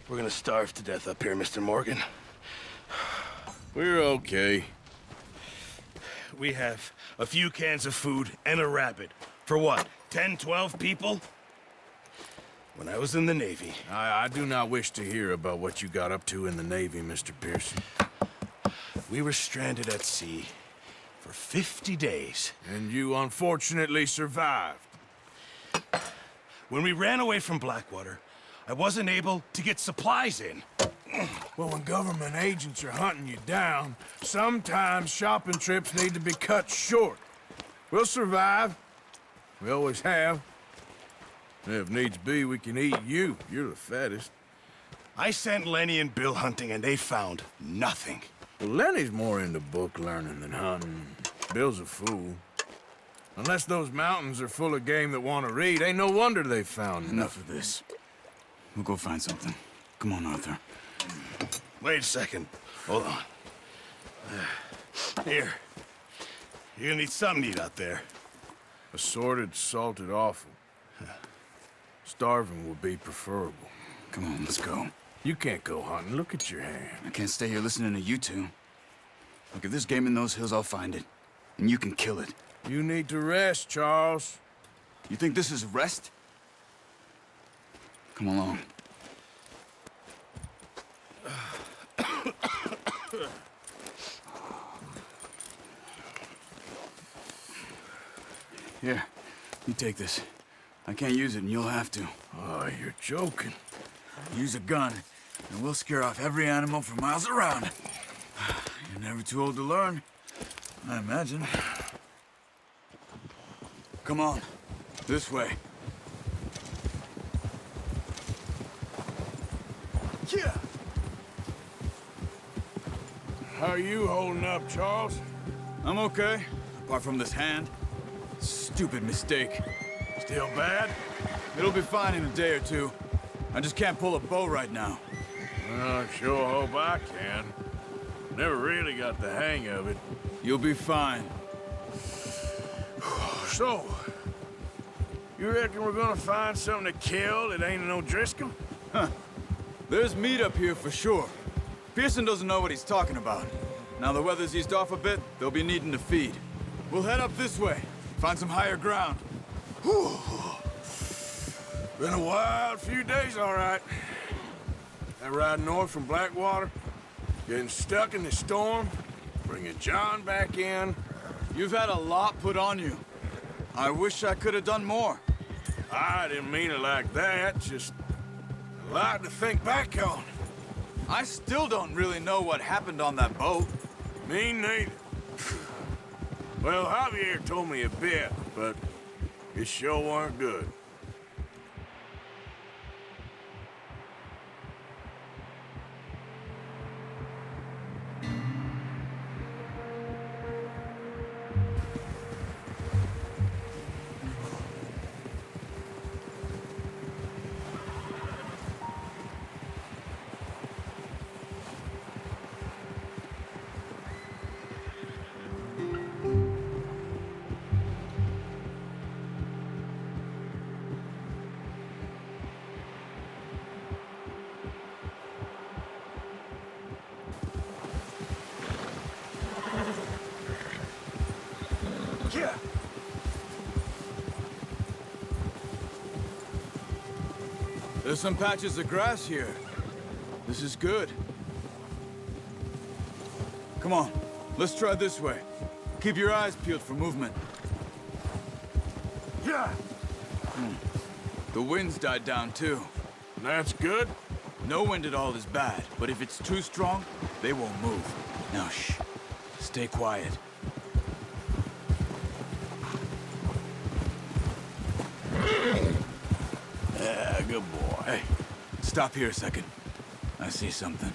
We're gonna starve to death up here, Mr. Morgan. We're okay. We have a few cans of food and a rabbit. For what, 10, 12 people? When I was in the Navy... I do not wish to hear about what you got up to in the Navy, Mr. Pearson. We were stranded at sea for 50 days. And you unfortunately survived. When we ran away from Blackwater, I wasn't able to get supplies in. Well, when government agents are hunting you down, sometimes shopping trips need to be cut short. We'll survive. We always have. And if needs be, we can eat you. You're the fattest. I sent Lenny and Bill hunting, and they found nothing. Well, Lenny's more into book learning than hunting. Bill's a fool. Unless those mountains are full of game that want to read, ain't no wonder they found Enough of this. We'll go find something. Come on, Arthur. Wait a second. Hold on. Here. You're gonna need something to eat out there. Assorted, salted offal. Starving would be preferable. Come on, let's go. You can't go hunting. Look at your hand. I can't stay here listening to you two. Look, if there's game in those hills, I'll find it. And you can kill it. You need to rest, Charles. You think this is rest? Come along. Here, you take this. I can't use it, and you'll have to. Oh, you're joking. Use a gun, and we'll scare off every animal for miles around. You're never too old to learn, I imagine. Come on, this way. Yeah. How are you holding up, Charles? I'm okay, apart from this hand. Stupid mistake. Still bad? It'll be fine in a day or two. I just can't pull a bow right now. Well, I sure hope I can. Never really got the hang of it. You'll be fine. So, you reckon we're gonna find something to kill that ain't no Driscoll? Huh. There's meat up here for sure. Pearson doesn't know what he's talking about. Now the weather's eased off a bit, they'll be needing to feed. We'll head up this way, find some higher ground. Whew. Been a wild few days, all right. That ride north from Blackwater, getting stuck in the storm, bringing John back in. You've had a lot put on you. I wish I could have done more. I didn't mean it like that, just a lot to think back on. I still don't really know what happened on that boat. Me neither. Well, Javier told me a bit, but it sure weren't good. Yeah. There's some patches of grass here. This is good. Come on, let's try this way. Keep your eyes peeled for movement. Yeah. The wind's died down too. That's good. No wind at all is bad, but if it's too strong, they won't move. Now shh, stay quiet. Yeah, good boy. Hey, stop here a second. I see something.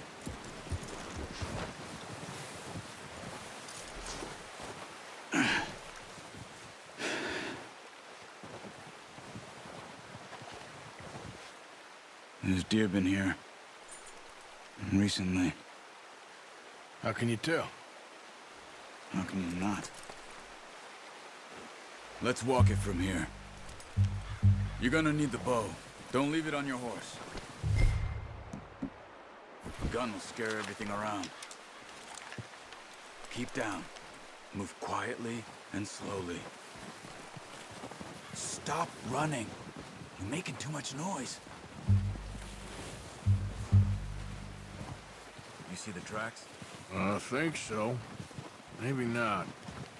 There's deer been here. Recently. How can you tell? How can you not? Let's walk it from here. You're gonna need the bow. Don't leave it on your horse. The gun will scare everything around. Keep down. Move quietly and slowly. Stop running. You're making too much noise. You see the tracks? I think so. Maybe not.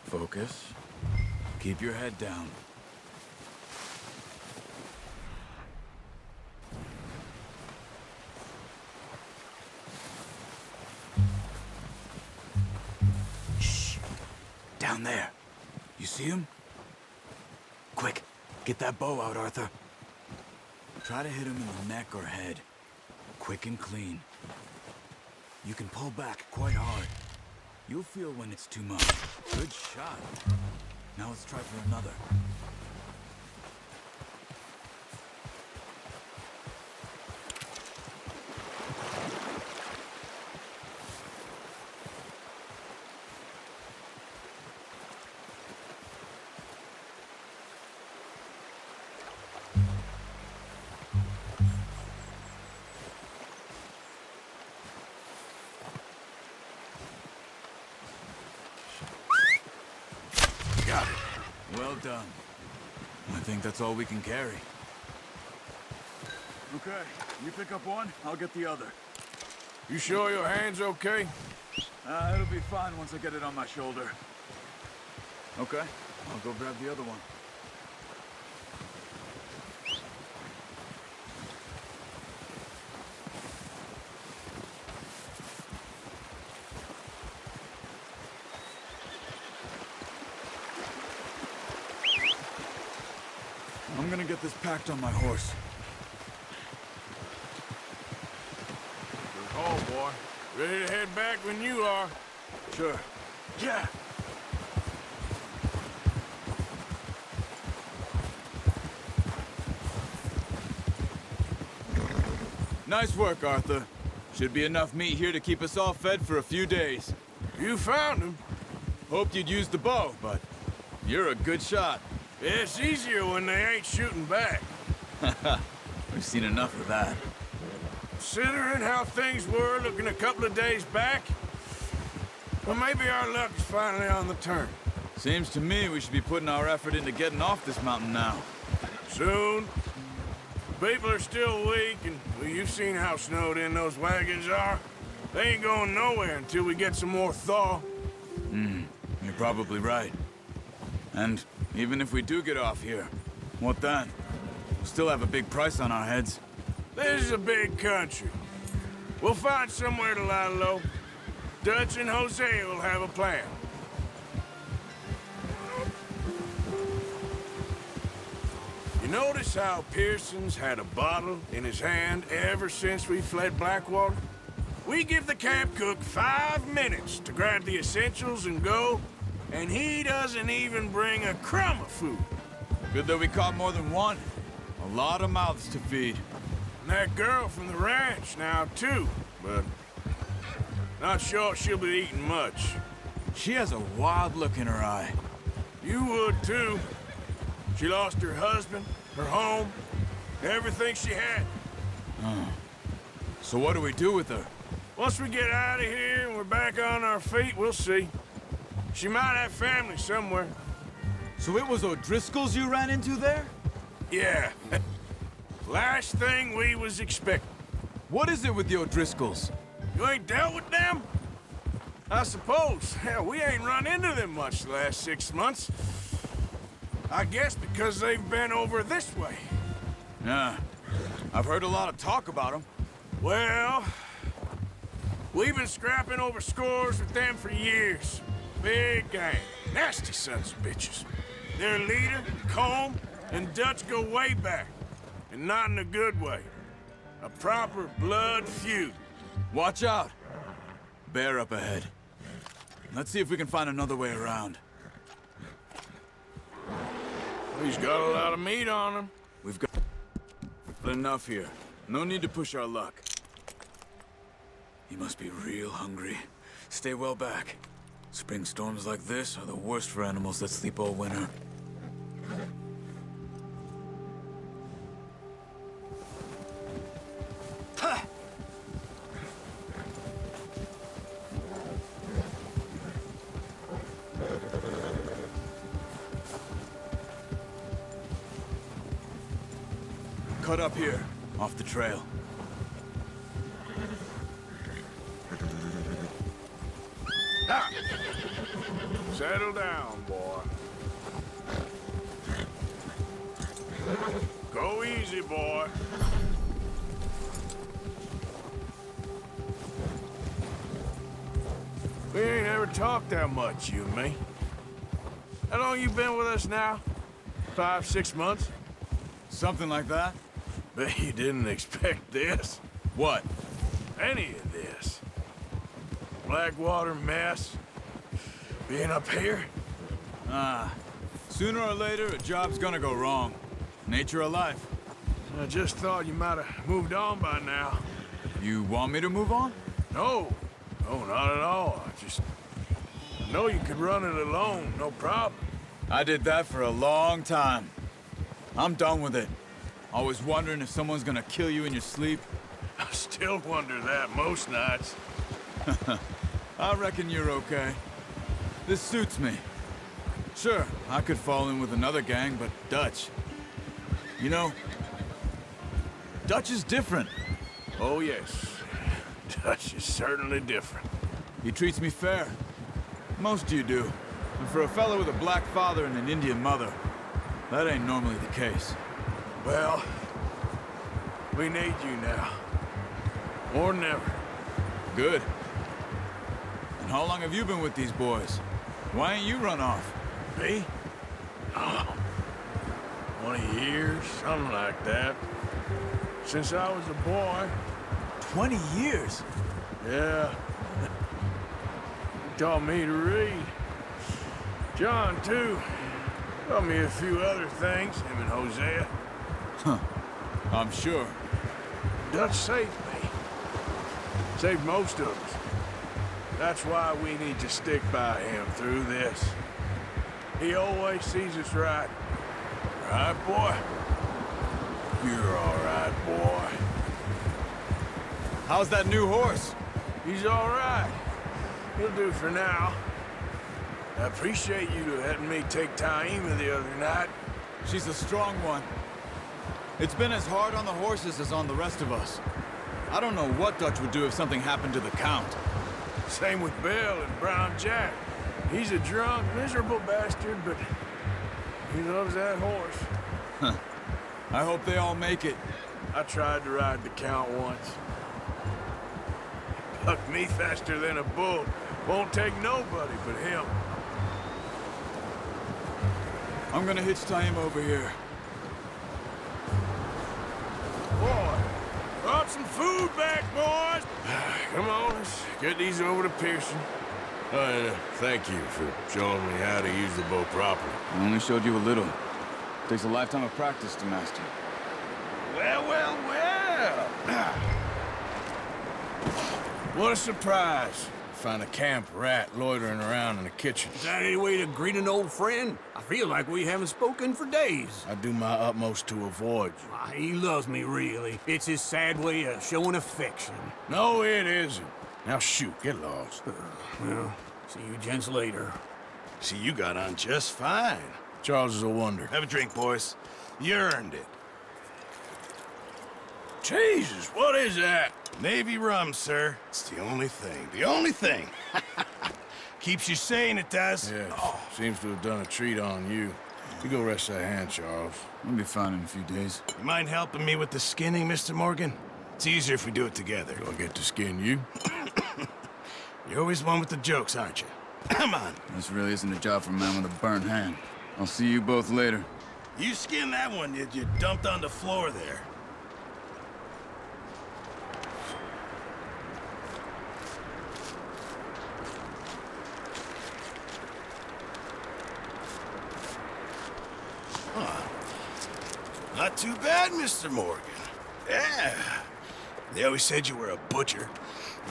Focus. Keep your head down. Shh. Down there. You see him? Quick, get that bow out, Arthur. Try to hit him in the neck or head. Quick and clean. You can pull back quite hard. You'll feel when it's too much. Good shot. Now let's try for another. Got it. Well done. I think that's all we can carry. Okay, you pick up one, I'll get the other. You sure your hand's okay? It'll be fine once I get it on my shoulder. Okay, I'll go grab the other one. I'm gonna get this packed on my horse. Oh, boy. Ready to head back when you are. Sure. Yeah. Nice work, Arthur. Should be enough meat here to keep us all fed for a few days. You found him. Hoped you'd use the bow, but you're a good shot. It's easier when they ain't shooting back. We've seen enough of that. Considering how things were looking a couple of days back, well, maybe our luck's finally on the turn. Seems to me we should be putting our effort into getting off this mountain now. Soon. People are still weak, and well, you've seen how snowed in those wagons are. They ain't going nowhere until we get some more thaw. You're probably right. And even if we do get off here, what then? We'll still have a big price on our heads. This is a big country. We'll find somewhere to lie low. Dutch and Jose will have a plan. You notice how Pearson's had a bottle in his hand ever since we fled Blackwater? We give the camp cook 5 minutes to grab the essentials and go, and he doesn't even bring a crumb of food. Good that we caught more than one. A lot of mouths to feed. And that girl from the ranch now, too, but not sure she'll be eating much. She has a wild look in her eye. You would, too. She lost her husband, her home, everything she had. So what do we do with her? Once we get out of here and we're back on our feet, we'll see. She might have family somewhere. So it was O'Driscoll's you ran into there? Yeah. Last thing we was expecting. What is it with the O'Driscolls? You ain't dealt with them? I suppose. Hell, we ain't run into them much the last 6 months. I guess because they've been over this way. Yeah. I've heard a lot of talk about them. Well, we've been scrapping over scores with them for years. Big gang. Nasty sons of bitches. Their leader, Combe, and Dutch go way back. And not in a good way. A proper blood feud. Watch out. Bear up ahead. Let's see if we can find another way around. He's got a lot of meat on him. We've got enough here. No need to push our luck. He must be real hungry. Stay well back. Spring storms like this are the worst for animals that sleep all winter. cut up here, off the trail. Ha! Settle down, boy. Go easy, boy. We ain't ever talked that much, you and me. How long you been with us now? 5, 6 months? Something like that? Bet you didn't expect this. What? Any of this. Blackwater mess. Being up here. Sooner or later, a job's gonna go wrong. Nature of life. I just thought you might have moved on by now. You want me to move on? No. No, not at all. I know you could run it alone, no problem. I did that for a long time. I'm done with it. Always wondering if someone's gonna kill you in your sleep. I still wonder that most nights. I reckon you're okay. This suits me. Sure, I could fall in with another gang, but Dutch. You know, Dutch is different. Oh, yes. Dutch is certainly different. He treats me fair. Most you do. And for a fellow with a black father and an Indian mother, that ain't normally the case. Well, we need you now. More than ever. Good. And how long have you been with these boys? Why ain't you run off? Me? Oh, 20 years, something like that. Since I was a boy. 20 years? Yeah. He taught me to read. John, too. Taught me a few other things, him and Hosea. Huh. I'm sure. Dutch saved me. Saved most of us. That's why we need to stick by him through this. He always sees us right. Right, boy? You're all right, boy. How's that new horse? He's all right. He'll do for now. I appreciate you letting me take Taima the other night. She's a strong one. It's been as hard on the horses as on the rest of us. I don't know what Dutch would do if something happened to the Count. Same with Bill and Brown Jack. He's a drunk, miserable bastard, but he loves that horse. Huh. I hope they all make it. I tried to ride the Count once. Bucked me faster than a bull. Won't take nobody but him. I'm gonna hitch Taima over here. Boy, brought some food back, boys. Come on, let's get these over to Pearson. Thank you for showing me how to use the bow properly. I only showed you a little. Takes a lifetime of practice to master. Well, well, well. What a surprise. Find a camp rat loitering around in the kitchen. Is that any way to greet an old friend? I feel like we haven't spoken for days. I do my utmost to avoid you. Ah, he loves me, really. It's his sad way of showing affection. No, it isn't. Now shoot, get lost. Well, see you gents later. See, you got on just fine. Charles is a wonder. Have a drink, boys. You earned it. Jesus, what is that? Navy rum, sir. It's the only thing. The only thing. Keeps you sane, it does. Yes, seems to have done a treat on you. You go rest that hand, Charles. We'll be fine in a few days. You mind helping me with the skinning, Mr. Morgan? It's easier if we do it together. Do I get to skin you? You're always one with the jokes, aren't you? Come on. This really isn't a job for a man with a burnt hand. I'll see you both later. You skinned that one that you dumped on the floor there. Not too bad, Mr. Morgan. Yeah. They always said you were a butcher.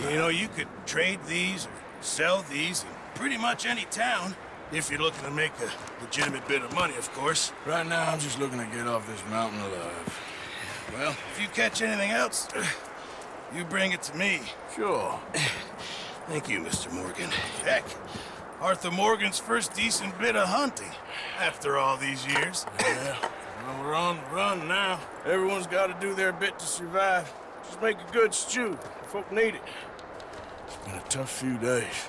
You know, you could trade these or sell these in pretty much any town. If you're looking to make a legitimate bit of money, of course. Right now, I'm just looking to get off this mountain alive. Well, if you catch anything else, you bring it to me. Sure. Thank you, Mr. Morgan. Heck, Arthur Morgan's first decent bit of hunting after all these years. Yeah, Well, we're on the run now. Everyone's got to do their bit to survive. Just make a good stew. Folk need it. It's been a tough few days.